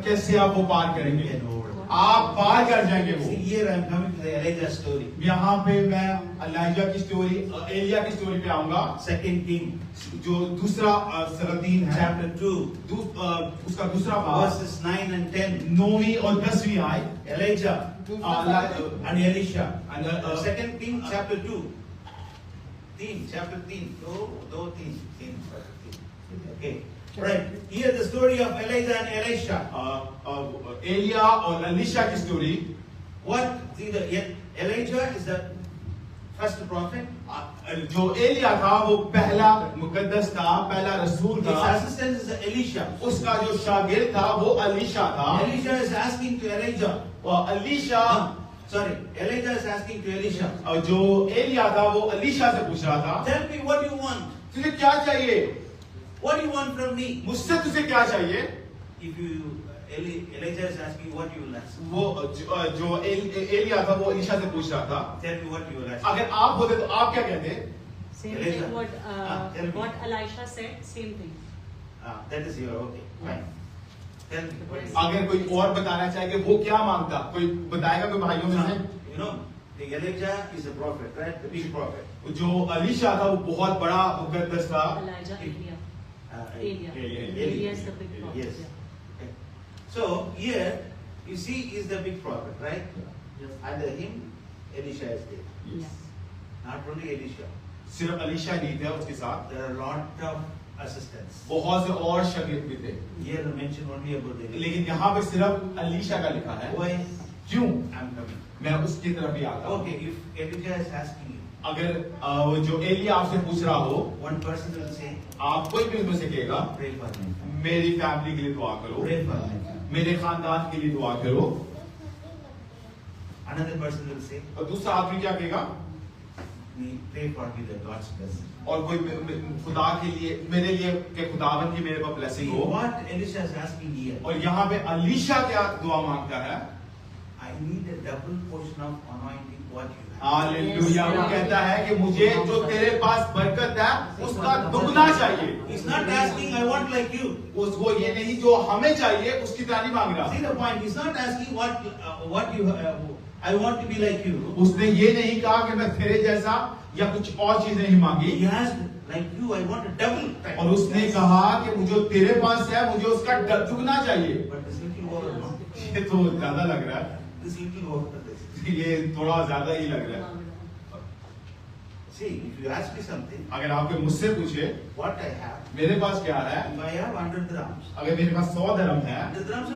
कैसे आप वो पार करेंगे? and over. आप पार कर जाएंगे वो। See, here I am coming to the Elijah story. यहाँ पे मैं एलिजा की स्टोरी, एलिया की स्टोरी पे आऊंगा। 2 King, जो दूसरा 13 है, chapter 2, उसका दूसरा भाग, verses 9 and 10. 9वीं और 10वीं आय। Elijah and Elisha. And 2 King, chapter 2. Chapter 3. दो तीन. Okay. Right. Here the story of Elijah and Elisha. Elia और एलिशा की story. What? See, Elijah is the first prophet. जो एलिया था वो पहला मुकद्दस था, पहला रसूल His था। assistant is Elisha. उसका जो शागिर्द था वो एलिशा था। Elisha is asking to Elijah. और Elisha, Sorry, Elijah is asking to Elisha. और जो एलिया था वो एलिशा से पूछ रहा था, Tell me what you want. तुझे क्या चाहिए? What do you want from me? मुझसे तुझे क्या चाहिए? If you Elijah is asking what you will ask. वो जो एलिया था वो एलिशा से पूछ रहा था, Tell me what you will ask. अगर आप होते तो आप क्या कहते? Same Elisha. thing Tell me. what Elisha said, same thing. That is your okay. Fine. Tell me. What is अगर कोई और बताना चाहे कि वो क्या मांगता, कोई बताएगा कोई भाइयों में से? You know, the Elijah is a prophet, right? The big prophet. जो एलिशा था वो बहुत बड़ा मुकद्दस था। Elijah, Elia. Elia. Elia is the big prophet. Yes. Yeah. Okay. So here you see is the big prophet, right? Under him, Elisha is there. Yeah. Not only Elisha, सिर्फ Elisha नहीं थे उसके साथ, there are a lot of assistants. बहुत से और शागिर्द भी थे, Here I mention only about the Elisha. लेकिन यहाँ पे सिर्फ एलिशा का लिखा है। Why? क्यों? I'm coming. मैं उसकी तरफ ही आता हूँ। Okay, if Elijah is asking you, अगर जो एलिया आपसे पूछ रहा हो, one person will say, आप कोई भी उसमें से कहेगा, pray for me. मेरी फैमिली के लिए दुआ करो, Pray for me. मेरे खानदान के लिए दुआ करो। Another person will say, और दूसरा आदमी क्या कहेगा? pray for me that God's blessing. और कोई खुदा के लिए, मेरे लिए कि खुदावन की मेरे पर See ब्लेसिंग हो। what Elisha is asking here. और यहाँ पे एलिशा क्या दुआ मांगता है? I need a double portion of anointing what you have. Hallelujah. वो कहता है कि मुझे जो तेरे पास बरकत है उसका दुगना चाहिए। He's not asking, I want like you. उसको ये नहीं जो हमें चाहिए उसकी तरह नहीं मांग रहा। See the point. He's not asking what you. I want to be like you. उसने ये नहीं कहा कि मैं तेरे जैसा या कुछ और चीज नहीं मांगी। He asked like you. I want a double. Type. और उसने कहा कि मुझे तेरे पास है, मुझे उसका दुगना चाहिए। But this little over, no? ये तो ज्यादा लग रहा है, This little over this. ये थोड़ा ज्यादा ही लग रहा है। See, if you ask me something, अगर आपके मुझसे पूछे what I have, मेरे पास क्या है, if I have 100 dirhams, अगर मेरे पास 100 dirham है, 100 dirhams